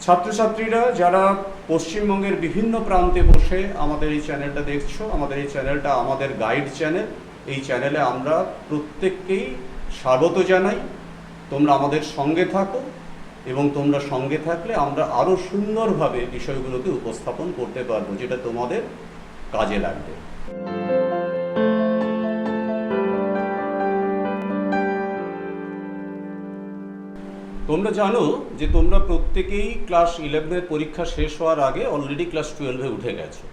ছাত্রছাত্রীরা যারা পশ্চিমবঙ্গের বিভিন্ন প্রান্তে বসে আমাদের এই চ্যানেলটা দেখছো, আমাদের এই চ্যানেলটা আমাদের গাইড চ্যানেল। এই চ্যানেলে আমরা প্রত্যেককেই স্বাগত জানাই। তোমরা আমাদের সঙ্গে থাকো এবং তোমরা সঙ্গে থাকলে আমরা আরও সুন্দরভাবে বিষয়গুলোকে উপস্থাপন করতে পারবো, যেটা তোমাদের কাজে লাগবে। তোমরা জানো যে তোমরা প্রত্যেকেই ক্লাস 11-এর পরীক্ষা শেষ হওয়ার আগে অলরেডি ক্লাস 12-এ উঠে গেছো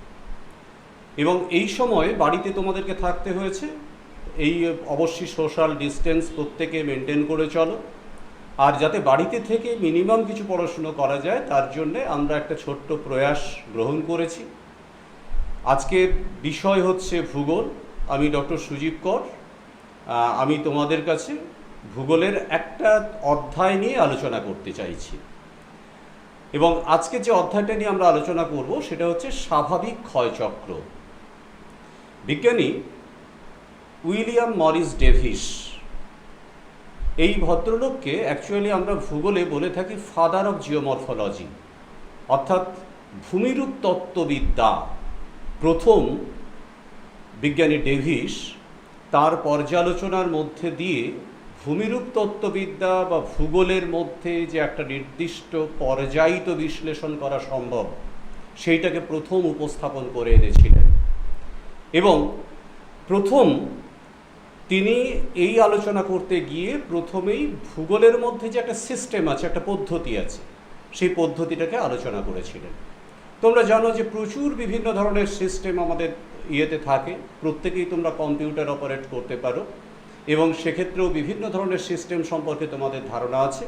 এবং এই সময় বাড়িতে তোমাদেরকে থাকতে হয়েছে। এই অবশ্যই সোশ্যাল ডিস্টেন্স প্রত্যেকে মেনটেন করে চলো, আর যাতে বাড়িতে থেকে মিনিমাম কিছু পড়াশুনো করা যায় তার জন্যে আমরা একটা ছোট্ট প্রয়াস গ্রহণ করেছি। আজকের বিষয় হচ্ছে ভূগোল। আমি ডক্টর সুজীব কর। আমি তোমাদের কাছে ভূগোলের একটা অধ্যায় নিয়ে আলোচনা করতে চাইছি এবং আজকে যে অধ্যায়টা নিয়ে আমরা আলোচনা করব সেটা হচ্ছে স্বাভাবিক ক্ষয়চক্র। বিজ্ঞানী উইলিয়াম মরিস ডেভিস, এই ভদ্রলোককে অ্যাকচুয়ালি আমরা ভূগোলে বলে থাকি ফাদার অফ জিওমরফোলজি, অর্থাৎ ভূমিরূপ তত্ত্ববিদ্যা। প্রথম বিজ্ঞানী ডেভিস তার পর্যালোচনার মধ্যে দিয়ে ভূমিরূপ তত্ত্ববিদ্যা বা ভূগোলের মধ্যে যে একটা নির্দিষ্ট পর্যায়িত বিশ্লেষণ করা সম্ভব সেইটাকে প্রথম উপস্থাপন করে এনেছিলেন। এবং প্রথম তিনি এই আলোচনা করতে গিয়ে প্রথমেই ভূগোলের মধ্যে যে একটা সিস্টেম আছে, একটা পদ্ধতি আছে, সেই পদ্ধতিটাকে আলোচনা করেছিলেন। তোমরা জানো যে প্রচুর বিভিন্ন ধরনের সিস্টেম আমাদের ইয়েতে থাকে, প্রত্যেকেই তোমরা কম্পিউটার অপারেট করতে পারো এবং সেক্ষেত্রেও বিভিন্ন ধরনের সিস্টেম সম্পর্কে তোমাদের ধারণা আছে।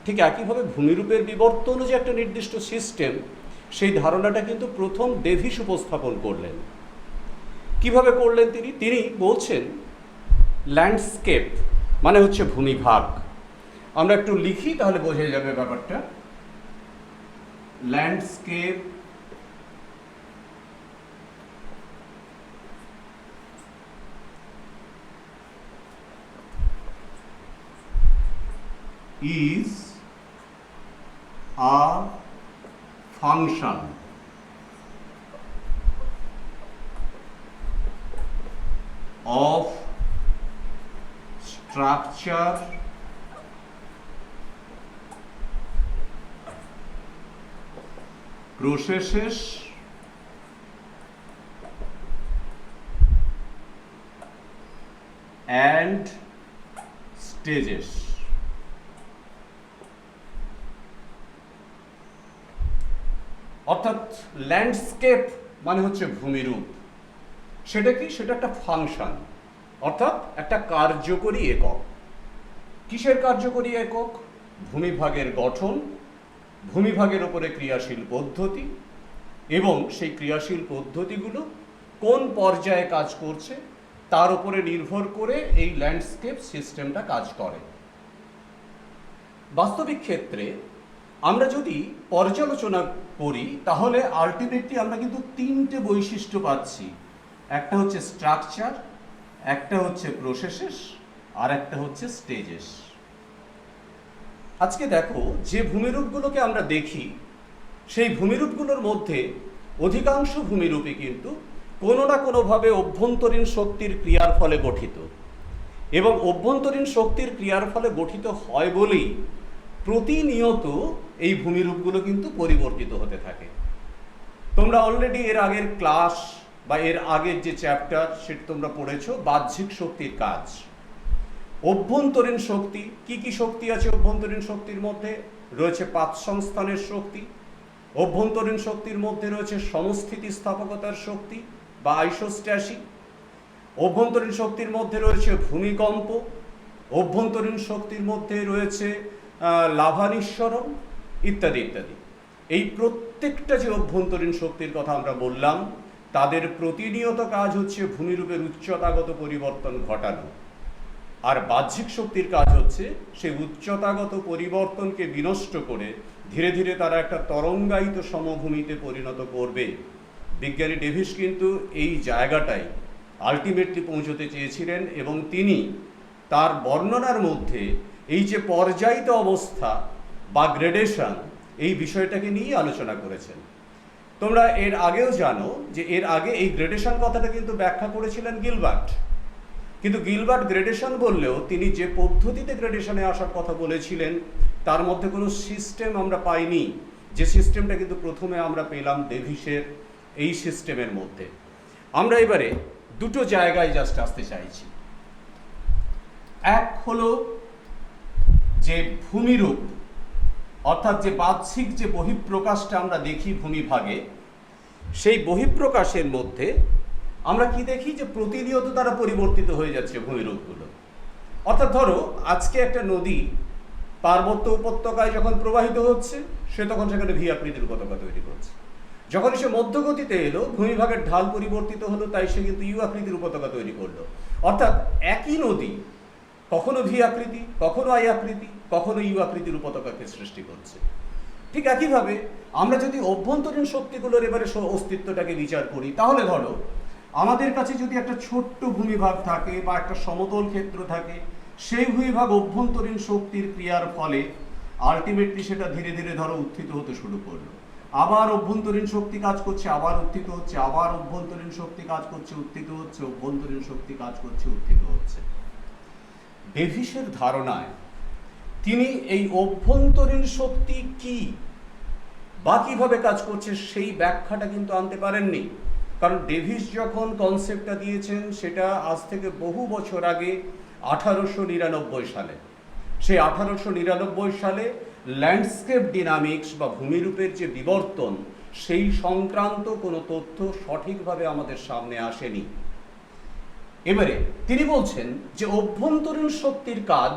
ঠিক একইভাবে ভূমিরূপের বিবর্তনও যে একটা নির্দিষ্ট সিস্টেম, সেই ধারণাটা কিন্তু প্রথম ডেভিস উপস্থাপন করলেন। কিভাবে করলেন তিনি বলছেন ল্যান্ডস্কেপ মানে হচ্ছে ভূমিভাগ। আমরা একটু লিখি তাহলে বোঝা যাবে ব্যাপারটা। Landscape is a function of structure processes and stages। অর্থাৎ ল্যান্ডস্কেপ মানে হচ্ছে ভূমিরূপ। সেটা কি? সেটা একটা ফাংশন, অর্থাৎ একটা কার্যকরী একক। কিসের কার্যকরী একক? ভূমিভাগের গঠন, ভূমিভাগের উপরে ক্রিয়াশীল পদ্ধতি এবং সেই ক্রিয়াশীল পদ্ধতিগুলো কোন পর্যায়ে কাজ করছে তার উপরে নির্ভর করে এই ল্যান্ডস্কেপ সিস্টেমটা কাজ করে। বাস্তবিক ক্ষেত্রে আমরা যদি পর্যালোচনা করি তাহলে আলটিমেটলি আমরা কিন্তু তিনটে বৈশিষ্ট্য পাচ্ছি। একটা হচ্ছে স্ট্রাকচার, একটা হচ্ছে প্রসেসেস, আর একটা হচ্ছে স্টেজেস। আজকে দেখো, যে ভূমিরূপগুলোকে আমরা দেখি সেই ভূমিরূপগুলোর মধ্যে অধিকাংশ ভূমিরূপই কিন্তু কোনো না কোনোভাবে অভ্যন্তরীণ শক্তির ক্রিয়ার ফলে গঠিত এবং অভ্যন্তরীণ শক্তির ক্রিয়ার ফলে গঠিত হয় বলেই প্রতিনিয়ত এই ভূমিরূপগুলো কিন্তু পরিবর্তিত হতে থাকে। তোমরা অলরেডি এর আগের ক্লাস বা এর আগের যে চ্যাপ্টার সেটা তোমরা পড়েছো, বাহ্যিক শক্তির কাজ। অভ্যন্তরীণ শক্তি, কি কি শক্তি আছে অভ্যন্তরীণ শক্তির মধ্যে? রয়েছে পাত সংস্থানের শক্তি, অভ্যন্তরীণ শক্তির মধ্যে রয়েছে সমস্থিতিস্থাপকতার শক্তি বা আইসোস্ট্যাসি, অভ্যন্তরীণ শক্তির মধ্যে রয়েছে ভূমিকম্প, অভ্যন্তরীণ শক্তির মধ্যে রয়েছে লাভা নিঃসরণ ইত্যাদি ইত্যাদি। এই প্রত্যেকটা যে অভ্যন্তরীণ শক্তির কথা আমরা বললাম তাদের প্রতিনিয়ত কাজ হচ্ছে ভূমিরূপের উচ্চতাগত পরিবর্তন ঘটানো, আর বাহ্যিক শক্তির কাজ হচ্ছে সেই উচ্চতাগত পরিবর্তনকে বিনষ্ট করে ধীরে ধীরে তারা একটা তরঙ্গায়িত সমভূমিতে পরিণত করবে। বিজ্ঞানী ডেভিস কিন্তু এই জায়গাটাই আলটিমেটলি পৌঁছতে চেয়েছিলেন এবং তিনি তার বর্ণনার মধ্যে এই যে পর্যায়িত অবস্থা বা গ্রেডেশন, এই বিষয়টাকে নিয়ে আলোচনা করেছেন। তোমরা এর আগেও জানো যে এর আগে এই গ্রেডেশন কথাটা কিন্তু ব্যাখ্যা করেছিলেন গিলবার্ট। কিন্তু গিলবার্ট গ্রেডেশন বললেও তিনি যে পদ্ধতিতে গ্রেডেশনে আসার কথা বলেছিলেন তার মধ্যে কোনো সিস্টেম আমরা পাইনি। যে সিস্টেমটা কিন্তু প্রথমে আমরা পেলাম ডেভিসের এই সিস্টেমের মধ্যে। আমরা এবারে দুটো জায়গায় জাস্ট আসতে চাইছি। এক হলো যে ভূমিরূপ, অর্থাৎ যে বাহ্যিক যে বহিঃপ্রকাশটা আমরা দেখি ভূমিভাগে, সেই বহিঃপ্রকাশের মধ্যে আমরা কি দেখি যে প্রতিনিয়ত তারা পরিবর্তিত হয়ে যাচ্ছে ভূমিরূপগুলো। অর্থাৎ ধরো আজকে একটা নদী পার্বত্য উপত্যকায় যখন প্রবাহিত হচ্ছে, সে তখন সেখানে ভি আকৃতির উপত্যকা তৈরি করছে। যখন সে মধ্যগতিতে এলো, ভূমিভাগের ঢাল পরিবর্তিত হলো, তাই সে কিন্তু ইউ আকৃতির উপত্যকা তৈরি করলো। অর্থাৎ একই নদী কখনো ভি আকৃতি, কখনো আই আকৃতি, কখনো ইউ আকৃতির উপত্যকাকে সৃষ্টি করছে। ঠিক একইভাবে আমরা যদি অভ্যন্তরীণ শক্তিগুলোর এবারে অস্তিত্বটাকে বিচার করি, তাহলে ধরো আমাদের কাছে যদি একটা ছোট্ট ভূমিভাগ থাকে বা একটা সমতল ক্ষেত্র থাকে, সেই ভূমিভাগ অভ্যন্তরীণ শক্তির ক্রিয়ার ফলে আলটিমেটলি সেটা ধীরে ধীরে ধরো উত্থিত হতে শুরু করলো। আবার অভ্যন্তরীণ শক্তি কাজ করছে, আবার উত্থিত হচ্ছে, আবার অভ্যন্তরীণ শক্তি কাজ করছে, উত্থিত হচ্ছে, অভ্যন্তরীণ শক্তি কাজ করছে, উত্থিত হচ্ছে। ডেভিসের ধারণায় তিনি এই অভ্যন্তরীণ শক্তি কি বা কিভাবে কাজ করছে সেই ব্যাখ্যাটা কিন্তু আনতে পারেননি। কারণ ডেভিস যখন কনসেপ্টটা দিয়েছেন সেটা আজ থেকে বহু বছর আগে 1899 সালে। সেই 1899 সালে ল্যান্ডস্কেপ ডিনামিক্স বা ভূমিরূপের যে বিবর্তন, সেই সংক্রান্ত কোনো তথ্য সঠিকভাবে আমাদের সামনে আসেনি। এবারে তিনি বলছেন যে অভ্যন্তরীণ শক্তির কাজ,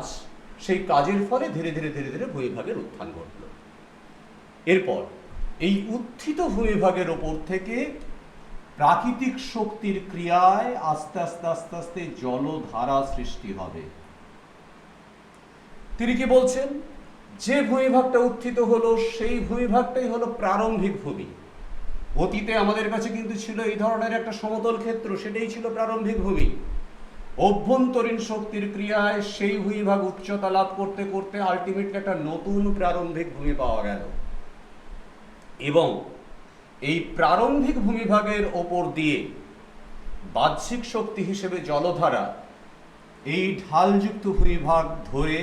সেই কাজের ফলে ধীরে ধীরে ধীরে ধীরে ভূমিভাগের উত্থান ঘটল। এরপর এই উত্থিত ভূমিভাগের ওপর থেকে প্রাকৃতিক শক্তির ক্রিয়ায় আস্তে আস্তে আস্তে আস্তে জলধারা সৃষ্টি হবে। তিনি কি বলছেন, যে ভূমিভাগটা উত্থিত হলো সেই ভূমিভাগটাই হলো প্রারম্ভিক ভূমি। অতীতে আমাদের কাছে কিন্তু ছিল এই ধরনের একটা সমতল ক্ষেত্র, সেটাই ছিল প্রারম্ভিক ভূমি। অভ্যন্তরীণ শক্তির ক্রিয়ায় সেই ভূমিভাগ উচ্চতা লাভ করতে করতে আলটিমেটলি একটা নতুন প্রারম্ভিক ভূমি পাওয়া গেল। এবং এই প্রারম্ভিক ভূমিভাগের ওপর দিয়ে বাহ্যিক শক্তি হিসেবে জলধারা এই ঢালযুক্ত ভূমিভাগ ধরে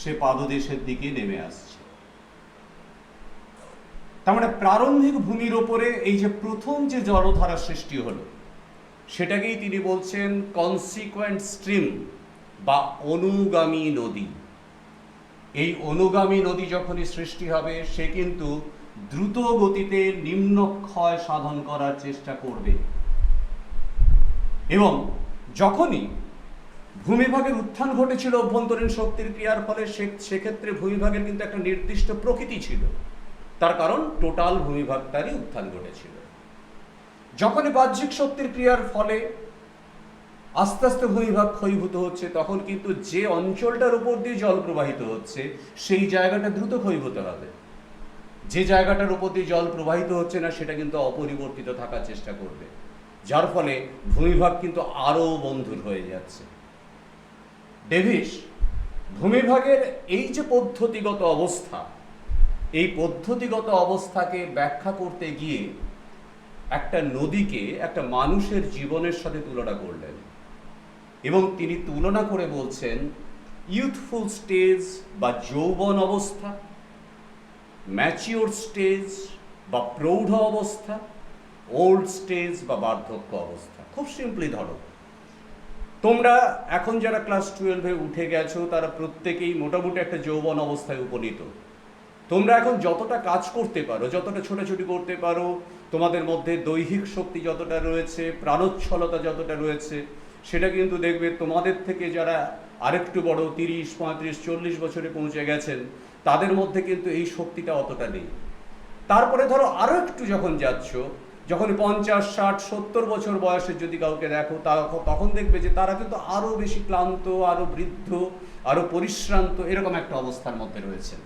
সে পাদদেশের দিকে নেমে আসছে। তার মানে প্রারম্ভিক ভূমির ওপরে এই যে প্রথম যে জলধারা সৃষ্টি হলো, সেটাকেই তিনি বলছেন কনসিকুয়েন্ট স্ট্রিম বা অনুগামী নদী। এই অনুগামী নদী যখনই সৃষ্টি হবে, সে কিন্তু দ্রুত গতিতে নিম্নক্ষয় সাধন করার চেষ্টা করবে। এবং যখনই ভূমিভাগের উত্থান ঘটেছিল অভ্যন্তরীণ শক্তির ক্রিয়ার ফলে, সেক্ষেত্রে ভূমিভাগের কিন্তু একটা নির্দিষ্ট প্রকৃতি ছিল। তার কারণ টোটাল ভূমিভাগটারই উত্থান ঘটেছিল। যখনই বাহ্যিক শক্তির ক্রিয়ার ফলে আস্তে আস্তে ভূমিভাগ ক্ষয়ীভূত হচ্ছে, তখন কিন্তু যে অঞ্চলটার উপর দিয়ে জল প্রবাহিত হচ্ছে সেই জায়গাটা দ্রুত ক্ষয়ীভূত হবে। যে জায়গাটার উপর দিয়ে জল প্রবাহিত হচ্ছে না, সেটা কিন্তু অপরিবর্তিত থাকার চেষ্টা করবে, যার ফলে ভূমিভাগ কিন্তু আরও বন্ধুর হয়ে যাচ্ছে। ডেভিস ভূমিভাগের এই যে পদ্ধতিগত অবস্থা, এই পদ্ধতিগত অবস্থাকে ব্যাখ্যা করতে গিয়ে একটা নদীকে একটা মানুষের জীবনের সাথে তুলনা করলেন। এবং তিনি তুলনা করে বলছেন ইউথফুল স্টেজ বা যৌবন অবস্থা, ম্যাচিওর স্টেজ বা প্রৌঢ় অবস্থা, ওল্ড স্টেজ বা বার্ধক্য অবস্থা। খুব সিম্পলি ধরো, তোমরা এখন যারা ক্লাস 12-এ উঠে গেছো তারা প্রত্যেকেই মোটামুটি একটা যৌবন অবস্থায় উপনীত। তোমরা এখন যতটা কাজ করতে পারো, যতটা ছোটাছুটি করতে পারো, তোমাদের মধ্যে দৈহিক শক্তি যতটা রয়েছে, প্রাণোচ্ছলতা যতটা রয়েছে, সেটা কিন্তু দেখবে তোমাদের থেকে যারা আরেকটু বড় 30, 35, 40 বছরে পৌঁছে গেছেন, তাদের মধ্যে কিন্তু এই শক্তিটা অতটা নেই। তারপরে ধরো আরও একটু যখন যাচ্ছ, যখন 50, 60, 70 বছর বয়সের যদি কাউকে দেখো, তখন দেখবে যে তারা কিন্তু আরও বেশি ক্লান্ত, আরও বৃদ্ধ, আরও পরিশ্রান্ত, এরকম একটা অবস্থার মধ্যে রয়েছেন।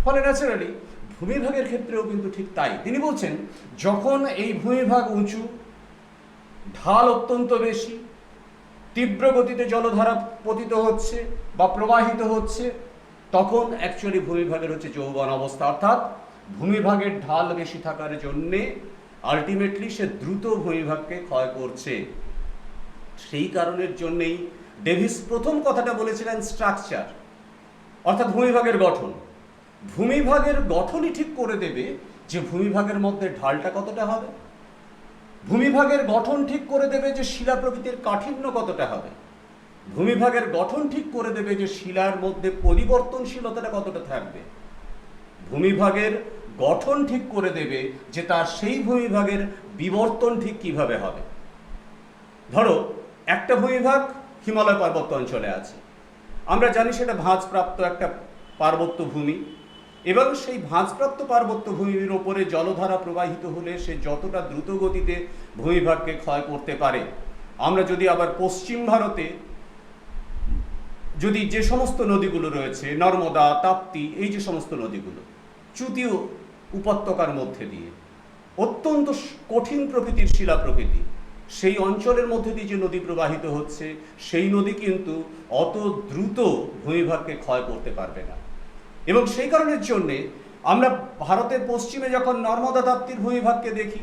ফলে ন্যাচারালি ভূমিভাগের ক্ষেত্রেও কিন্তু ঠিক তাই। তিনি বলছেন যখন এই ভূমিভাগ উঁচু, ঢাল অত্যন্ত বেশি, তীব্র গতিতে জলধারা পতিত হচ্ছে বা প্রবাহিত হচ্ছে, তখন অ্যাকচুয়ালি ভূমিভাগের হচ্ছে যৌবন অবস্থা, অর্থাৎ ভূমিভাগের ঢাল বেশি থাকার জন্যে আলটিমেটলি সে দ্রুত ভূমিভাগকে ক্ষয় করছে। সেই কারণের জন্যেই ডেভিস প্রথম কথাটা বলেছিলেন স্ট্রাকচার, অর্থাৎ ভূমিভাগের গঠন। ভূমিভাগের গঠনই ঠিক করে দেবে যে ভূমিভাগের মধ্যে ঢালটা কতটা হবে, ভূমিভাগের গঠন ঠিক করে দেবে যে শিলা প্রকৃতির কাঠিন্য কতটা হবে, ভূমিভাগের গঠন ঠিক করে দেবে যে শিলার মধ্যে পরিবর্তনশীলতাটা কতটা থাকবে, ভূমিভাগের গঠন ঠিক করে দেবে যে তার সেই ভূমিভাগের বিবর্তন ঠিক কিভাবে হবে। ধরো একটা ভূমিভাগ হিমালয় পার্বত্য অঞ্চলে আছে, আমরা জানি সেটা ভাঁজপ্রাপ্ত একটা পার্বত্য ভূমি, এবং সেই ভাঁজপ্রাপ্ত পার্বত্য ভূমির ওপরে জলধারা প্রবাহিত হলে সে যতটা দ্রুত গতিতে ভূমিভাগকে ক্ষয় করতে পারে। আমরা যদি আবার পশ্চিম ভারতে যদি যে সমস্ত নদীগুলো রয়েছে, নর্মদা, তাপ্তি, এই যে সমস্ত নদীগুলো চ্যুতীয় উপত্যকার মধ্যে দিয়ে অত্যন্ত কঠিন প্রকৃতির শিলা প্রকৃতি, সেই অঞ্চলের মধ্যে দিয়ে যে নদী প্রবাহিত হচ্ছে, সেই নদী কিন্তু অত দ্রুত ভূমিভাগকে ক্ষয় করতে পারবে না। এবং সেই কারণের জন্যে আমরা ভারতের পশ্চিমে যখন নর্মদা তাপ্তির ভূমিভাগকে দেখি,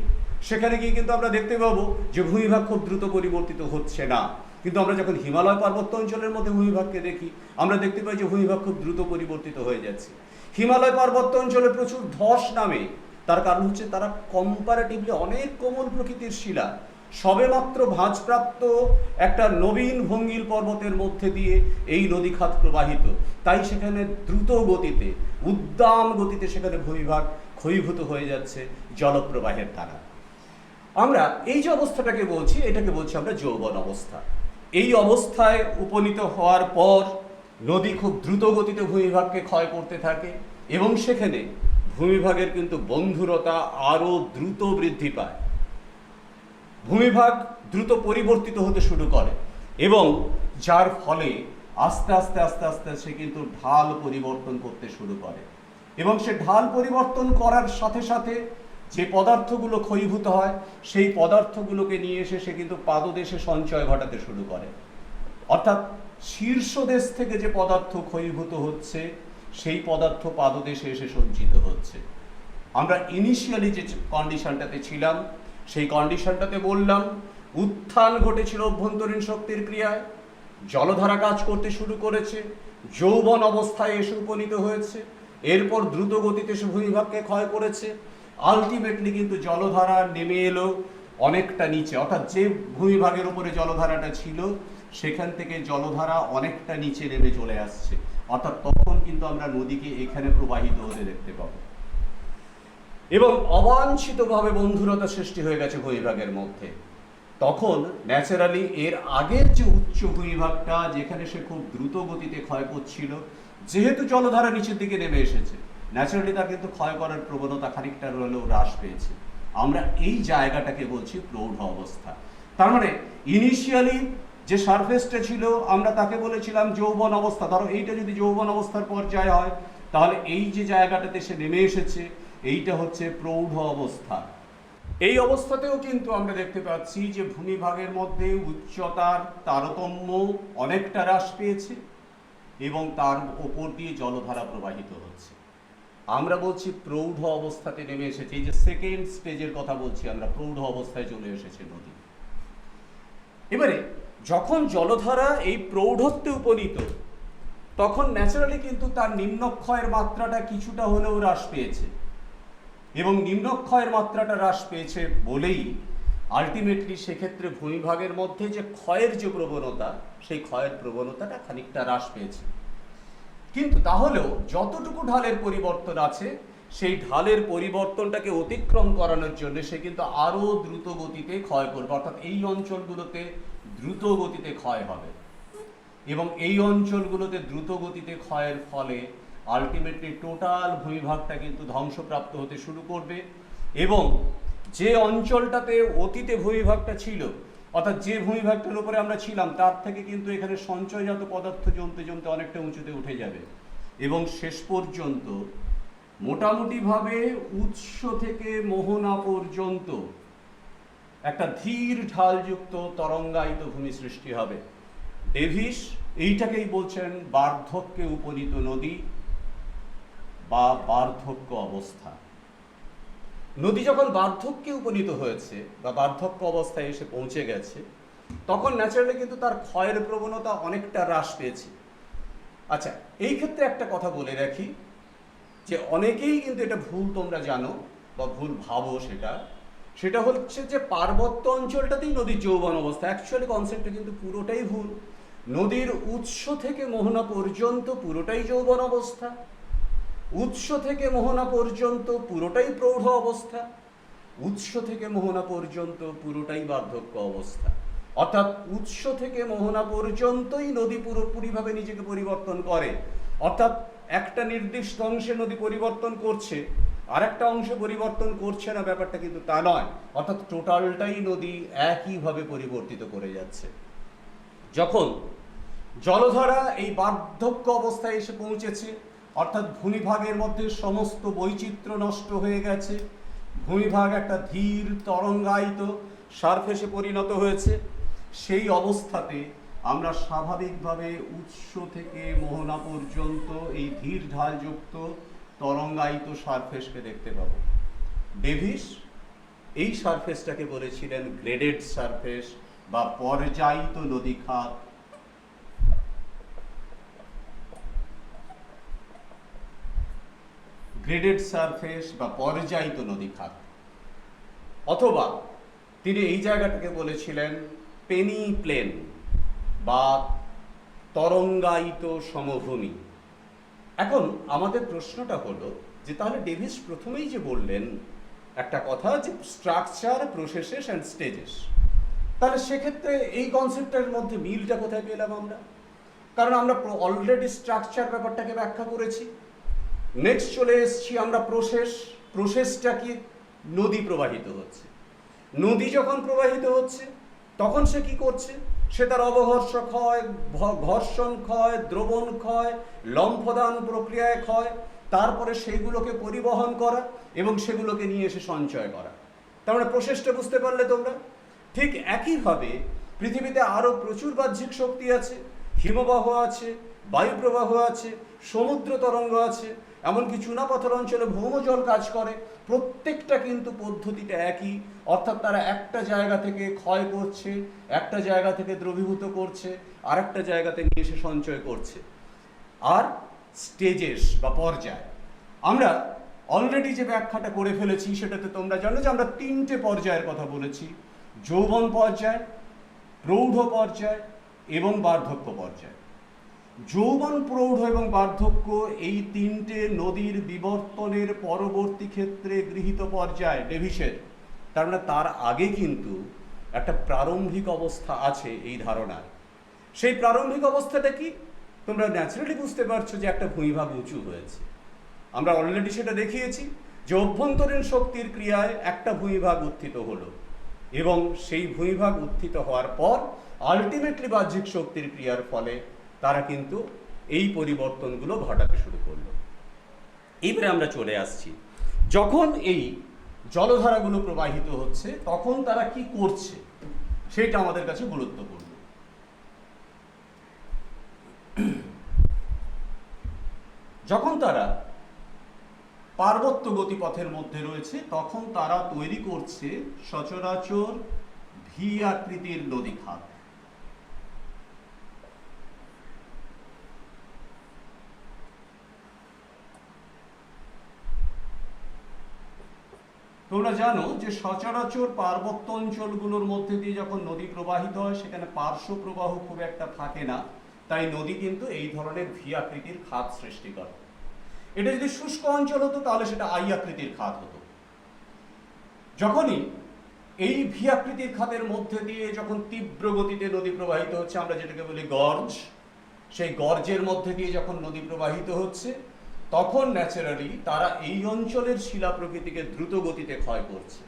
সেখানে গিয়ে কিন্তু আমরা দেখতে পাবো যে ভূমিভাগ খুব দ্রুত পরিবর্তিত হচ্ছে না। কিন্তু আমরা যখন হিমালয় পার্বত্য অঞ্চলের মধ্যে ভূমিভাগকে দেখি, আমরা দেখতে পাই যে ভূমিভাগ খুব দ্রুত পরিবর্তিত হয়ে যাচ্ছে। হিমালয় পার্বত্য অঞ্চলে প্রচুর ধস নামে, তার কারণ হচ্ছে তারা কম্পারেটিভলি অনেক কোমল প্রকৃতির শিলা, সবেমাত্র ভাঁজপ্রাপ্ত একটা নবীন ভঙ্গিল পর্বতের মধ্যে দিয়ে এই নদীখাত প্রবাহিত, তাই সেখানে দ্রুত গতিতে, উদ্দাম গতিতে সেখানে ভূমিভাগ ক্ষয়ীভূত হয়ে যাচ্ছে জলপ্রবাহের দ্বারা। আমরা এই যে অবস্থাটাকে বলছি, এটাকে বলছি আমরা যৌবন অবস্থা। এই অবস্থায় উপনীত হওয়ার পর নদী খুব দ্রুত গতিতে ভূমিভাগকে ক্ষয় করতে থাকে, এবং সেখানে ভূমিভাগের কিন্তু বন্ধুরতা আরও দ্রুত বৃদ্ধি পায়। ভূমিভাগ দ্রুত পরিবর্তিত হতে শুরু করে, এবং যার ফলে আস্তে আস্তে আস্তে আস্তে সে কিন্তু ঢাল পরিবর্তন করতে শুরু করে, এবং সে ঢাল পরিবর্তন করার সাথে সাথে যে পদার্থগুলো ক্ষয়ীভূত হয়, সেই পদার্থগুলোকে নিয়ে এসে সে কিন্তু পাদদেশে সঞ্চয় ঘটাতে শুরু করে। অর্থাৎ শীর্ষদেশ থেকে যে পদার্থ ক্ষয়ীভূত হচ্ছে, সেই পদার্থ পাদদেশে এসে সঞ্চিত হচ্ছে। আমরা ইনিশিয়ালি যে কন্ডিশনটাতে ছিলাম, সেই কন্ডিশনটাতে বললাম উত্থান ঘটেছিল অভ্যন্তরীণ শক্তির ক্রিয়ায়, জলধারা কাজ করতে শুরু করেছে, যৌবন অবস্থায় এসে উপনীত হয়েছে, এরপর দ্রুত গতিতে সে ভূমিভাগকে ক্ষয় করেছে। আলটিমেটলি কিন্তু জলধারা নেমে এলো অনেকটা নিচে, অর্থাৎ যে ভূমিভাগের উপরে জলধারাটা ছিল সেখান থেকে জলধারা অনেকটা নিচে নেমে চলে আসছে, অর্থাৎ তখন কিন্তু আমরা নদীকে এখানে প্রবাহিত হতে দেখতে পাবো, এবং অবাঞ্ছিতভাবে বন্ধুরতা সৃষ্টি হয়ে গেছে ভূমিভাগের মধ্যে। তখন ন্যাচারালি এর আগের যে উচ্চ ভূমিভাগটা, যেখানে সে খুব দ্রুত গতিতে ক্ষয় করছিল, যেহেতু জলধারা নিচের দিকে নেমে এসেছে, ন্যাচারালি তার কিন্তু ক্ষয় করার প্রবণতা খানিকটা হলেও হ্রাস পেয়েছে। আমরা এই জায়গাটাকে বলছি প্রৌঢ় অবস্থা। তার মানে ইনিশিয়ালি যে সারফেসটা ছিল, আমরা তাকে বলেছিলাম যৌবন অবস্থা। ধরো এইটা যদি যৌবন অবস্থার পর্যায় হয়, তাহলে এই যে জায়গাটাতে সে নেমে এসেছে, এইটা হচ্ছে প্রৌঢ় অবস্থা। এই অবস্থাতেও কিন্তু আমরা দেখতে পাচ্ছি যে ভূমিভাগের মধ্যে উচ্চতার তারতম্য অনেকটা হ্রাস পেয়েছে, এবং তার ওপর দিয়ে জলধারা প্রবাহিত হচ্ছে। আমরা বলছি প্রৌঢ় অবস্থাতে নেমে এসেছে। এই যে সেকেন্ড স্টেজের কথা বলছি আমরা, প্রৌঢ় অবস্থায় চলে এসেছে নদী। এবারে যখন জলধারা এই প্রৌঢ়ত্বে উপনীত, তখন ন্যাচারালি কিন্তু তার নিম্নক্ষয়ের মাত্রাটা কিছুটা হলেও হ্রাস পেয়েছে, এবং নিম্নক্ষয়ের মাত্রাটা হ্রাস পেয়েছে বলেই আলটিমেটলি সেক্ষেত্রে ভূমিভাগের মধ্যে যে ক্ষয়ের যে প্রবণতা, সেই ক্ষয়ের প্রবণতাটা খানিকটা হ্রাস পেয়েছে। কিন্তু তাহলেও যতটুকু ঢালের পরিবর্তন আছে, সেই ঢালের পরিবর্তনটাকে অতিক্রম করানোর জন্য সে কিন্তু আরও দ্রুত গতিতে ক্ষয় করবে, অর্থাৎ এই অঞ্চলগুলোতে দ্রুত গতিতে ক্ষয় হবে, এবং এই অঞ্চলগুলোতে দ্রুত গতিতে ক্ষয়ের ফলে আলটিমেটলি টোটাল ভূমিভাগটা কিন্তু ধ্বংসপ্রাপ্ত হতে শুরু করবে। এবং যে অঞ্চলটাতে অতীতে ভূমিভাগটা ছিল, অর্থাৎ যে ভূমিভাগটার উপরে আমরা ছিলাম, তার থেকে কিন্তু এখানে সঞ্চয়জাত পদার্থ জমতে জমতে অনেকটা উঁচুতে উঠে যাবে, এবং শেষ পর্যন্ত মোটামুটিভাবে উৎস থেকে মোহনা পর্যন্ত একটা ধীর ঢালযুক্ত তরঙ্গায়িত ভূমি সৃষ্টি হবে। ডেভিস এইটাকেই বলছেন বার্ধক্যে উপনীত নদী বা বার্ধক্য অবস্থা। নদী যখন বার্ধক্যে উপনীত হয়েছে বা বার্ধক্য অবস্থায় এসে পৌঁছে গেছে, তখন ন্যাচারালি কিন্তু তার ক্ষয়ের প্রবণতা অনেকটা হ্রাস পেয়েছে। আচ্ছা, এই ক্ষেত্রে একটা কথা বলে রাখি যে অনেকেই কিন্তু এটা ভুল তোমরা জানো বা ভুল ভাবো, সেটা হচ্ছে যে পার্বত্য অঞ্চলটাতেই নদীর যৌবন অবস্থা। অ্যাকচুয়ালি কনসেপ্টটা কিন্তু পুরোটাই ভুল। নদীর উৎস থেকে মোহনা পর্যন্ত পুরোটাই যৌবন অবস্থা, উৎস থেকে মোহনা পর্যন্ত পুরোটাই প্রৌঢ় অবস্থা, উৎস থেকে মোহনা পর্যন্ত পুরোটাই বার্ধক্য অবস্থা। অর্থাৎ উৎস থেকে মোহনা পর্যন্তই নদী পুরোপুরিভাবে নিজেকে পরিবর্তন করে। অর্থাৎ একটা নির্দিষ্ট অংশে নদী পরিবর্তন করছে, আর একটা অংশ পরিবর্তন করছে না, ব্যাপারটা কিন্তু তা নয়। অর্থাৎ টোটালটাই নদী একইভাবে পরিবর্তিত করে যাচ্ছে। যখন জলধারা এই বার্ধক্য অবস্থায় এসে পৌঁছেছে, অর্থাৎ ভূমিভাগের মধ্যে সমস্ত বৈচিত্র্য নষ্ট হয়ে গেছে, ভূমিভাগ একটা ধীর তরঙ্গায়িত সারফেসে পরিণত হয়েছে, সেই অবস্থাতে আমরা স্বাভাবিকভাবে উৎস থেকে মোহনা পর্যন্ত এই ধীর ঢালযুক্ত তরঙ্গায়িত সারফেসকে দেখতে পাব। ডেভিস এই সারফেসটাকে বলেছিলেন গ্রেডেড সারফেস বা পর্যায়িত নদী খাত। গ্রেডেড সারফেস বা পর্যায়িত নদী খাত, অথবা তিনি এই জায়গাটাকে বলেছিলেন পেনি প্লেন বা তরঙ্গায়িত সমভূমি। এখন আমাদের প্রশ্নটা হলো যে তাহলে ডেভিস প্রথমেই যে বললেন একটা কথা যে স্ট্রাকচার, প্রসেসেস অ্যান্ড স্টেজেস, তাহলে সেক্ষেত্রে এই কনসেপ্টের মধ্যে মিলটা কোথায় পেলাম আমরা? কারণ আমরা অলরেডি স্ট্রাকচার ব্যাপারটাকে ব্যাখ্যা করেছি। নেক্সট চলে এসেছি আমরা প্রসেসটা কি? নদী প্রবাহিত হচ্ছে। নদী যখন প্রবাহিত হচ্ছে তখন সে কি করছে? সে তার অবঘর্ষ ক্ষয়, ঘর্ষণ ক্ষয়, দ্রবণ ক্ষয়, লম্ফদান প্রক্রিয়ায় ক্ষয়, তারপরে সেগুলোকে পরিবহন করা এবং সেগুলোকে নিয়ে এসে সঞ্চয় করা। তার মানে প্রসেসটা বুঝতে পারলে তোমরা? ঠিক একইভাবে পৃথিবীতে আরও প্রচুর বাহ্যিক শক্তি আছে, হিমবাহ আছে, বায়ুপ্রবাহ আছে, সমুদ্র তরঙ্গ আছে, এমনকি চুনাপাথর অঞ্চলে ভৌমজল কাজ করে। প্রত্যেকটা কিন্তু পদ্ধতিটা একই, অর্থাৎ তারা একটা জায়গা থেকে ক্ষয় করছে, একটা জায়গা থেকে দ্রবীভূত করছে, আর একটা জায়গাতে নিয়ে এসে সঞ্চয় করছে। আর স্টেজেস বা পর্যায়, আমরা অলরেডি যে ব্যাখ্যাটা করে ফেলেছি সেটাতে তোমরা জানো যে আমরা তিনটে পর্যায়ের কথা বলেছি: যৌবন পর্যায়, প্রৌঢ় পর্যায় এবং বার্ধক্য পর্যায়। যৌবন, প্রৌঢ় এবং বার্ধক্য এই তিনটে নদীর বিবর্তনের পরবর্তী ক্ষেত্রে গৃহীত পর্যায় ডেভিসের। তার মানে তার আগে কিন্তু একটা প্রারম্ভিক অবস্থা আছে এই ধারণায়। সেই প্রারম্ভিক অবস্থাটা কি? তোমরা ন্যাচারালি বুঝতে পারছো যে একটা ভূমিভাগ উঁচু হয়েছে। আমরা অলরেডি সেটা দেখিয়েছি যে অভ্যন্তরীণ শক্তির ক্রিয়ায় একটা ভূমিভাগ উত্থিত হলো, এবং সেই ভূমিভাগ উত্থিত হওয়ার পর আলটিমেটলি বাহ্যিক শক্তির ক্রিয়ার ফলে তারা কিন্তু এই পরিবর্তনগুলো ঘটাতে শুরু করলো। এইবারে আমরা চলে আসছি, যখন এই জলধারাগুলো প্রবাহিত হচ্ছে তখন তারা কি করছে সেটা আমাদের কাছে গুরুত্বপূর্ণ। যখন তারা পার্বত্য গতিপথের মধ্যে রয়েছে তখন তারা তৈরি করছে সচরাচর ভি আকৃতির নদী খাত। তোমরা জানো যে সচরাচর পার্বত্য অঞ্চলগুলোর মধ্যে দিয়ে যখন নদী প্রবাহিত হয় সেখানে পার্শ্ব প্রবাহ খুব একটা থাকে না, তাই নদী কিন্তু এই ধরনের ভি আকৃতির খাত সৃষ্টি করে। এটা যদি শুষ্ক অঞ্চল হতো তাহলে সেটা আই আকৃতির খাত হতো। যখনই এই ভি আকৃতির খাতের মধ্যে দিয়ে যখন তীব্র গতিতে নদী প্রবাহিত হচ্ছে, আমরা যেটাকে বলি গর্জ, সেই গর্জের মধ্যে দিয়ে যখন নদী প্রবাহিত হচ্ছে তখন ন্যাচারালি তারা এই অঞ্চলের শিলা প্রকৃতিকে দ্রুত গতিতে ক্ষয় করছে।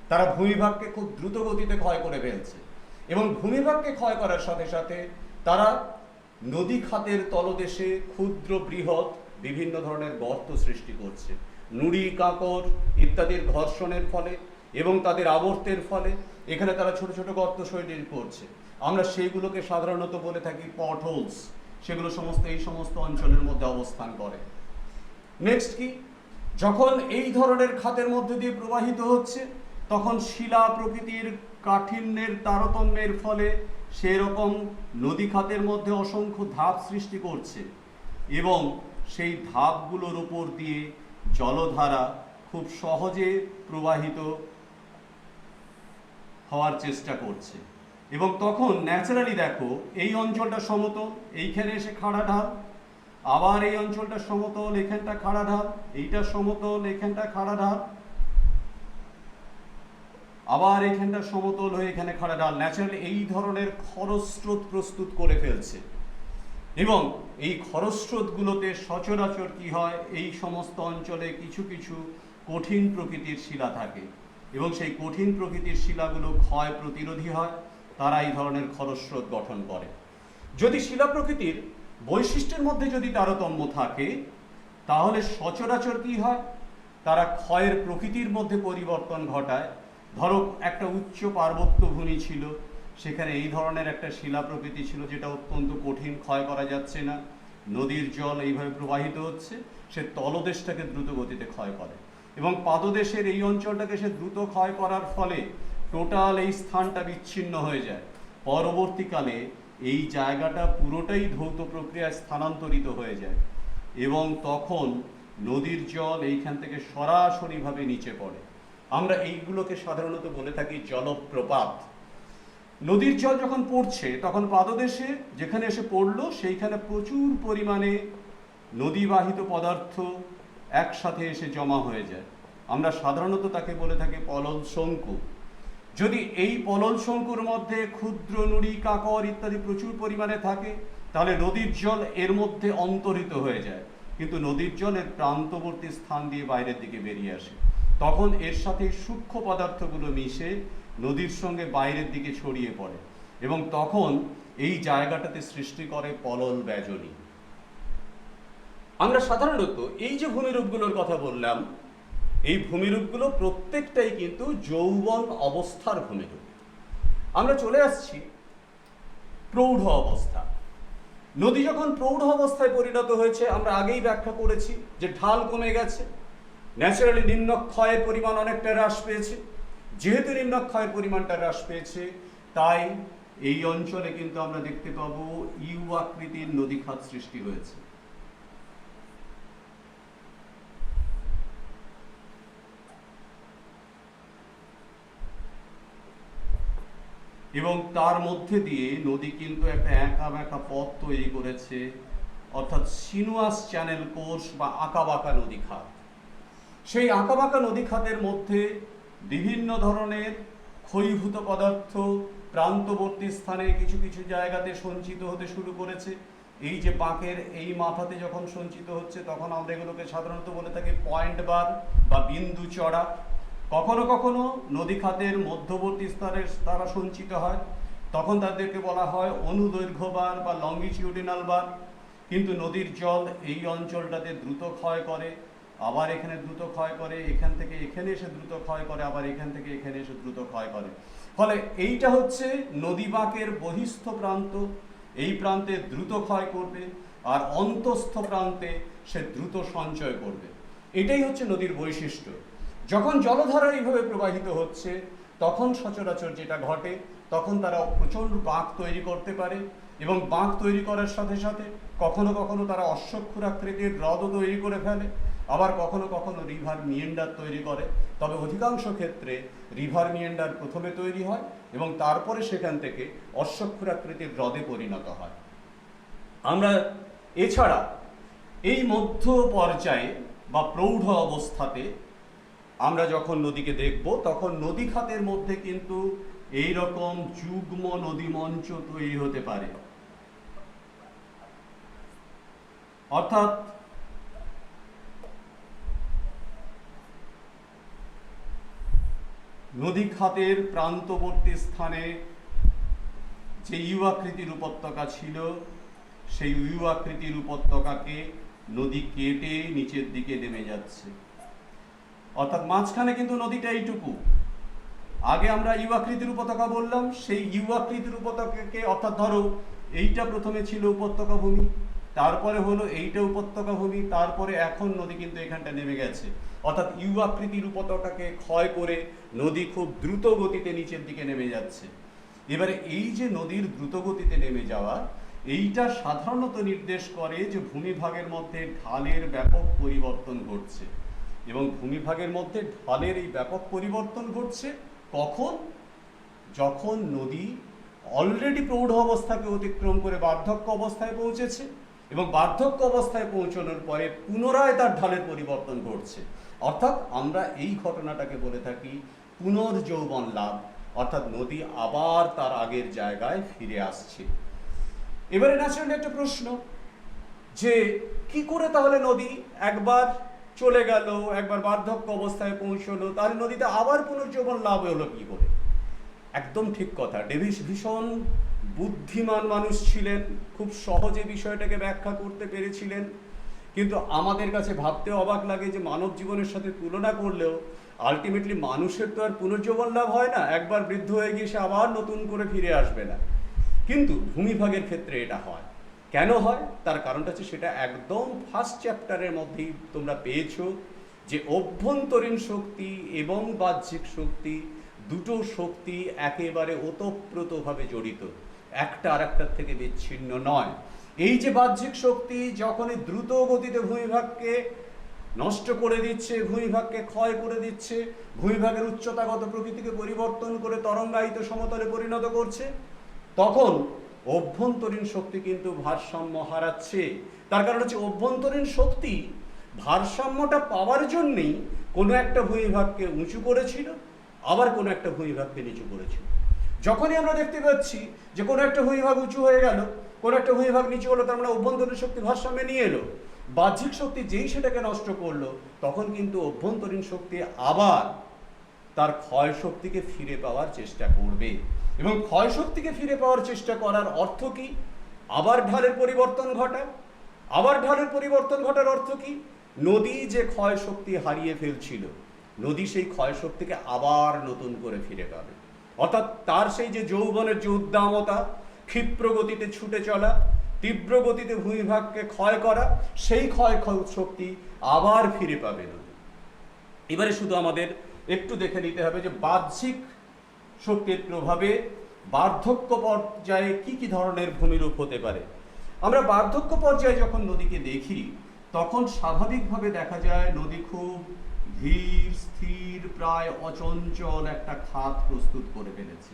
তারা ভূমিভাগকে খুব দ্রুত গতিতে ক্ষয় করে ফেলছে, এবং ভূমিভাগকে ক্ষয় করার সাথে সাথে তারা নদী খাতের তলদেশে ক্ষুদ্র বৃহৎ বিভিন্ন ধরনের গর্ত সৃষ্টি করছে। নুড়ি, কাঁকড় ইত্যাদির ঘর্ষণের ফলে এবং তাদের আবর্তের ফলে এখানে তারা ছোট ছোট গর্ত তৈরি করছে। আমরা সেইগুলোকে সাধারণত বলে থাকি পট হোলস। সেগুলো সমস্ত এই সমস্ত অঞ্চলের মধ্যে অবস্থান করে। নেক্সট কি? যখন এই ধরনের খাতের মধ্যে দিয়ে প্রবাহিত হচ্ছে তখন শিলা প্রকৃতির কাঠিন্যের তারতম্যের ফলে সেরকম নদী খাতের মধ্যে অসংখ্য ধাপ সৃষ্টি করছে এবং সেই ধাপগুলোর উপর দিয়ে জলধারা খুব সহজে প্রবাহিত হওয়ার চেষ্টা করছে। এবং তখন ন্যাচারালি দেখো এই অঞ্চলটা সমতল, এইখানে এসে খাড়া ঢাল, আবার এই অঞ্চলটা সমতল, এখানটা খাড়া ঢাল, এইটা সমতল, এখানটা খাড়া ঢাল, আবার এখানটা সমতল হয়ে এখানে খাড়া ঢাল। ন্যাচারালি এই ধরনের খরস্রোত প্রস্তুত করে ফেলছে এবং এই খরস্রোতগুলোতে সচরাচর কি হয়, এই সমস্ত অঞ্চলে কিছু কিছু কঠিন প্রকৃতির শিলা থাকে এবং সেই কঠিন প্রকৃতির শিলাগুলো ক্ষয় প্রতিরোধী হয়, তারা এই ধরনের খরস্রোত গঠন করে। যদি শিলা প্রকৃতির বৈশিষ্ট্যের মধ্যে যদি তারতম্য থাকে তাহলে সচরাচর কি হয়, তারা ক্ষয়ের প্রকৃতির মধ্যে পরিবর্তন ঘটায়। ধরো একটা উচ্চ পার্বত্য ভূমি ছিল, সেখানে এই ধরনের একটা শিলা প্রকৃতি ছিল যেটা অত্যন্ত কঠিন, ক্ষয় করা যাচ্ছে না, নদীর জল এইভাবে প্রবাহিত হচ্ছে, সে তলদেশটাকে দ্রুত গতিতে ক্ষয় করে এবং পাদদেশের এই অঞ্চলটাকে সে দ্রুত ক্ষয় করার ফলে টোটাল এই স্থানটা বিচ্ছিন্ন হয়ে যায়। পরবর্তীকালে এই জায়গাটা পুরোটাই ধৌত প্রক্রিয়ায় স্থানান্তরিত হয়ে যায় এবং তখন নদীর জল এইখান থেকে সরাসরিভাবে নিচে পড়ে। আমরা এইগুলোকে সাধারণত বলে থাকি জলপ্রপাত। নদীর জল যখন পড়ছে তখন পাদদেশে যেখানে এসে পড়লো সেইখানে প্রচুর পরিমাণে নদীবাহিত পদার্থ একসাথে এসে জমা হয়ে যায়। আমরা সাধারণত তাকে বলে থাকি পলল শঙ্কু। যদি এই পলল শঙ্কুর মধ্যে ক্ষুদ্র নুড়ি, কাঁকর ইত্যাদি প্রচুর পরিমাণে থাকে তাহলে নদীর জল এর মধ্যে অন্তরিত হয়ে যায়, কিন্তু নদীর জল এর প্রান্তবর্তী স্থান দিয়ে বাইরের দিকে বেরিয়ে আসে। তখন এর সাথে সূক্ষ্ম পদার্থগুলো মিশে নদীর সঙ্গে বাইরের দিকে ছড়িয়ে পড়ে এবং তখন এই জায়গাটাতে সৃষ্টি করে পলল ব্যজনী। আমরা সাধারণত এই যে ভূমিরূপগুলোর কথা বললাম, এই ভূমিরূপগুলো প্রত্যেকটাই কিন্তু যৌবন অবস্থার ভূমিরূপ। আমরা চলে আসছি প্রৌঢ় অবস্থা। নদী যখন প্রৌঢ় অবস্থায় পরিণত হয়েছে, আমরা আগেই ব্যাখ্যা করেছি যে ঢাল কমে গেছে, ন্যাচারালি নিম্নক্ষয়ের পরিমাণ অনেকটা হ্রাস পেয়েছে। যেহেতু নিম্নক্ষয়ের পরিমাণটা হ্রাস পেয়েছে, তাই এই অঞ্চলে কিন্তু আমরা দেখতে পাবো ইউ আকৃতির নদীখাত সৃষ্টি হয়েছে। এবং তার মধ্যে দিয়ে নদী কিন্তু একটা একা বাঁকা পথ তৈরি করেছে, অর্থাৎ সিনুয়াস চ্যানেল কোর্স বা আঁকাবাঁকা নদী খাত। সেই আঁকাবাঁকা নদী খাতের মধ্যে বিভিন্ন ধরনের ক্ষয়ীভূত পদার্থ প্রান্তবর্তী স্থানে কিছু কিছু জায়গাতে সঞ্চিত হতে শুরু করেছে। এই যে বাঁকের এই মাথাতে যখন সঞ্চিত হচ্ছে তখন আমরা এগুলোকে সাধারণত বলে থাকি পয়েন্ট বার বা বিন্দু চড়া। কখনো কখনো নদী খাতের মধ্যবর্তী স্তরে তারা সঞ্চিত হয়, তখন তাদেরকে বলা হয় অনুদৈর্ঘ্য বার বা লঙ্গিটিউডিনাল বার। কিন্তু নদীর জল এই অঞ্চলটাতে দ্রুত ক্ষয় করে, আবার এখানে দ্রুত ক্ষয় করে, এখান থেকে এখানে এসে দ্রুত ক্ষয় করে, আবার এখান থেকে এখানে এসে দ্রুত ক্ষয় করে। ফলে এইটা হচ্ছে নদী বাঁকের বহিস্থ প্রান্ত, এই প্রান্তে দ্রুত ক্ষয় করবে আর অন্তঃস্থ প্রান্তে সে দ্রুত সঞ্চয় করবে। এটাই হচ্ছে নদীর বৈশিষ্ট্য। যখন জলধারা এইভাবে প্রবাহিত হচ্ছে তখন সচরাচর যেটা ঘটে, তখন তারা প্রচণ্ড বাঁক তৈরি করতে পারে এবং বাঁক তৈরি করার সাথে সাথে কখনো কখনো তারা অশ্বক্ষুরাকৃতির হ্রদও তৈরি করে ফেলে, আবার কখনো কখনো রিভার মিয়েন্ডার তৈরি করে। তবে অধিকাংশ ক্ষেত্রে রিভার মিয়েন্ডার প্রথমে তৈরি হয় এবং তারপরে সেখান থেকে অশ্বক্ষুরাকৃতির হ্রদে পরিণত হয়। আমরা এছাড়া এই মধ্য পর্যায়ে বা প্রৌঢ় অবস্থাতে আমরা যখন নদীকে দেখব তখন নদী খাতের মধ্যে কিন্তু এই রকম যুগ্ম নদী মঞ্চ তৈরি হতে পারে। অর্থাৎ নদী খাতের প্রান্তবর্তী স্থানে যে ইউ আকৃতির উপত্যকা ছিল, সেই ইউ আকৃতির উপত্যকাকে নদী কেটে নিচের দিকে নেমে যাচ্ছে। অর্থাৎ মাঝখানে কিন্তু নদীটা এইটুকু। আগে আমরা ইউ আকৃতির উপত্যকা বললাম, সেই ইউ আকৃতির উপত্যকাকে, অর্থাৎ ধরো এইটা প্রথমে ছিল উপত্যকা ভূমি, তারপরে হলো এইটা উপত্যকা ভূমি, তারপরে এখন নদী কিন্তু এখানটা নেমে গেছে, অর্থাৎ ইউ আকৃতির উপত্যকাকে ক্ষয় করে নদী খুব দ্রুত গতিতে নিচের দিকে নেমে যাচ্ছে। এবারে এই যে নদীর দ্রুত গতিতে নেমে যাওয়া, এইটা সাধারণত নির্দেশ করে যে ভূমিভাগের মধ্যে ঢালের ব্যাপক পরিবর্তন ঘটছে। এবং ভূমিভাগের মধ্যে ঢালের এই ব্যাপক পরিবর্তন ঘটছে কখন? যখন নদী অলরেডি প্রৌঢ় অবস্থাকে অতিক্রম করে বার্ধক্য অবস্থায় পৌঁছেছে, এবং বার্ধক্য অবস্থায় পৌঁছানোর পরে পুনরায় তার ঢালের পরিবর্তন ঘটছে। অর্থাৎ আমরা এই ঘটনাটাকে বলে থাকি পুনর্যৌবন লাভ, অর্থাৎ নদী আবার তার আগের জায়গায় ফিরে আসছে। এবারে ন্যাচারালি একটা প্রশ্ন, যে কি করে তাহলে নদী একবার চলে গেল, একবার বার্ধক্য অবস্থায় পৌঁছলো, তাহলে নদীতে আবার পুনর্যৌবন লাভ হলো কি করে? একদম ঠিক কথা। ডেভিস ভীষণ বুদ্ধিমান মানুষ ছিলেন, খুব সহজে বিষয়টাকে ব্যাখ্যা করতে পেরেছিলেন। কিন্তু আমাদের কাছে ভাবতে অবাক লাগে যে মানব জীবনের সাথে তুলনা করলেও আলটিমেটলি মানুষের তো আর পুনর্যৌবন লাভ হয় না, একবার বৃদ্ধ হয়ে গিয়ে সে আবার নতুন করে ফিরে আসবে না। কিন্তু ভূমিভাগের ক্ষেত্রে এটা হয়। কেন হয়? তার কারণটা হচ্ছে সেটা একদম ফার্স্ট চ্যাপ্টারের মধ্যেই তোমরা পেয়েছো, যে অভ্যন্তরীণ শক্তি এবং বাহ্যিক শক্তি, দুটো শক্তি একেবারে ওতপ্রোতভাবে জড়িত, একটা আর একটার থেকে বিচ্ছিন্ন নয়। এই যে বাহ্যিক শক্তি যখনই দ্রুত গতিতে ভূমিভাগকে নষ্ট করে দিচ্ছে, ভূমিভাগকে ক্ষয় করে দিচ্ছে, ভূমিভাগের উচ্চতাগত প্রকৃতিকে পরিবর্তন করে তরঙ্গায়িত সমতলে পরিণত করছে, তখন অভ্যন্তরীণ শক্তি কিন্তু ভারসাম্য হারাচ্ছে। তার কারণ হচ্ছে অভ্যন্তরীণ শক্তি ভারসাম্যটা পাওয়ার জন্যেই কোনো একটা ভূমিভাগকে উঁচু করেছিল, আবার কোনো একটা ভূমিভাগকে নিচু করেছিল। যখনই আমরা দেখতে পাচ্ছি যে কোনো একটা ভূমিভাগ উঁচু হয়ে গেল, কোনো একটা ভূমিভাগ নিচু হলো, তার মানে অভ্যন্তরীণ শক্তি ভারসাম্যে নিয়ে এলো। বাহ্যিক শক্তি যেই সেটাকে নষ্ট করলো, তখন কিন্তু অভ্যন্তরীণ শক্তি আবার তার ক্ষয় শক্তিকে ফিরে পাওয়ার চেষ্টা করবে। এবং ক্ষয় শক্তিকে ফিরে পাওয়ার চেষ্টা করার অর্থ কি? আবার ঢালের পরিবর্তন ঘটা। আবার ঢালের পরিবর্তন ঘটার অর্থ কি? নদী যে ক্ষয় শক্তি হারিয়ে ফেলছিল, নদী সেই ক্ষয় শক্তিকে আবার নতুন করে ফিরে পাবে। অর্থাৎ তার সেই যে যৌবনের যে উদ্দামতা, ক্ষিপ্র গতিতে ছুটে চলা, তীব্র গতিতে ভূমিভাগকে ক্ষয় করা, সেই ক্ষয় শক্তি আবার ফিরে পাবে নদী। এবারে শুধু আমাদের একটু দেখে নিতে হবে যে বাহ্যিক শক্তির প্রভাবে বার্ধক্য পর্যায়ে কি কি ধরনের ভূমিরূপ হতে পারে। আমরা বার্ধক্য পর্যায়ে যখন নদীকে দেখি, তখন স্বাভাবিকভাবে দেখা যায় নদী খুব ধীর স্থির, প্রায় অচঞ্চল একটা খাত প্রস্তুত করে ফেলেছে।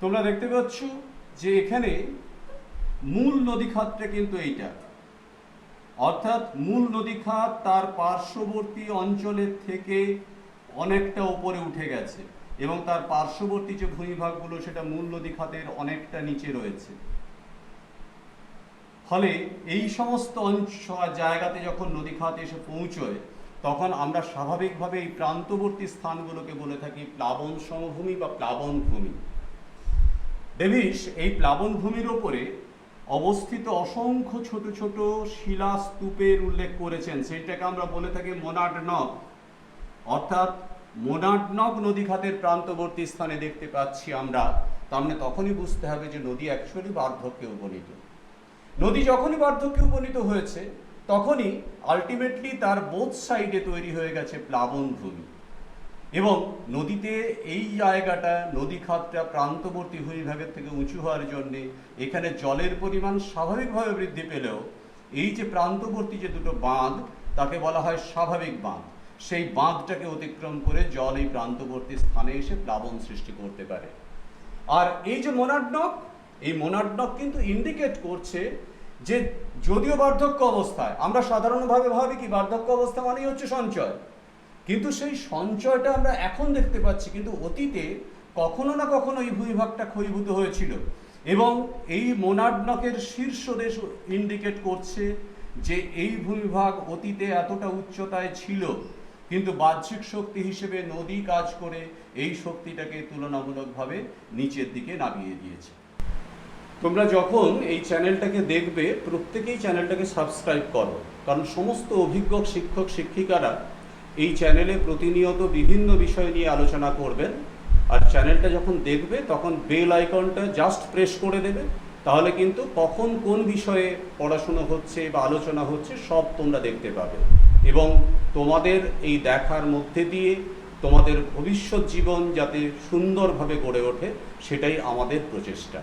তোমরা দেখতে পাচ্ছ যে এখানে মূল নদী খাতটা কিন্তু এইটা, অর্থাৎ মূল নদী খাত তার পার্শ্ববর্তী অঞ্চলের থেকে অনেকটা উপরে উঠে গেছে, এবং তার পার্শ্ববর্তী যে ভূমিভাগগুলো সেটা মূল নদী খাতের অনেকটা নিচে রয়েছে। ফলে এই সমস্ত জায়গাতে যখন নদী খাত এসে পৌঁছয়, তখন আমরা স্বাভাবিকভাবে এই প্রান্তবর্তী স্থানগুলোকে বলে থাকি প্লাবন সমভূমি বা প্লাবন ভূমি। ডেভিস এই প্লাবন ভূমির ওপরে অবস্থিত অসংখ্য ছোট ছোট শিলাস্তূপের উল্লেখ করেছেন, সেটাকে আমরা বলে থাকি মোনাডনক। অর্থাৎ মোনাডনক নদী খাতের প্রান্তবর্তী স্থানে দেখতে পাচ্ছি আমরা, তার মানে তখনই বুঝতে হবে যে নদী অ্যাকচুয়ালি বার্ধক্যে উপনীত। নদী যখনই বার্ধক্যে উপনীত হয়েছে, তখনই আলটিমেটলি তার বোথ সাইডে তৈরি হয়ে গেছে প্লাবন ভূমি। এবং নদীতে এই জায়গাটা, নদী খাতটা প্রান্তবর্তী ভূমিভাগের থেকে উঁচু হওয়ার জন্যে এখানে জলের পরিমাণ স্বাভাবিকভাবে বৃদ্ধি পেলেও এই যে প্রান্তবর্তী যে দুটো বাঁধ, তাকে বলা হয় স্বাভাবিক বাঁধ। সেই বাঁধটাকে অতিক্রম করে জল এই প্রান্তবর্তী স্থানে এসে প্লাবন সৃষ্টি করতে পারে। আর এই যে মোনাডনক, এই মোনাডনক কিন্তু ইন্ডিকেট করছে যে যদিও বার্ধক্য অবস্থায়, আমরা সাধারণভাবে ভাবি কি বার্ধক্য অবস্থা মানেই হচ্ছে সঞ্চয়, কিন্তু সেই সঞ্চয়টা আমরা এখন দেখতে পাচ্ছি, কিন্তু অতীতে কখনো না কখনো এই ভূমিভাগটা ক্ষয়ীভূত হয়েছিল। এবং এই মোনাডনকের শীর্ষদেশ ইন্ডিকেট করছে যে এই ভূমিভাগ অতীতে এতটা উচ্চতায় ছিল কিন্তু বাহ্যিক শক্তি হিসেবে নদী কাজ করে এই শক্তিটাকে তুলনামূলকভাবে নিচের দিকে নামিয়ে দিয়েছে। তোমরা যখন এই চ্যানেলটাকে দেখবে প্রত্যেকেই চ্যানেলটাকে সাবস্ক্রাইব করো, কারণ সমস্ত অভিজ্ঞ শিক্ষক শিক্ষিকারা এই চ্যানেলে প্রতিনিয়ত বিভিন্ন বিষয় নিয়ে আলোচনা করবেন। আর চ্যানেলটা যখন দেখবে তখন বেল আইকনটা জাস্ট প্রেস করে দেবে, তাহলে কিন্তু কখন কোন বিষয়ে পড়াশুনো হচ্ছে বা আলোচনা হচ্ছে সব তোমরা দেখতে পাবে। এবং তোমাদের এই দেখার মধ্যে দিয়ে তোমাদের ভবিষ্যৎ জীবন যাতে সুন্দরভাবে গড়ে ওঠে সেটাই আমাদের প্রচেষ্টা।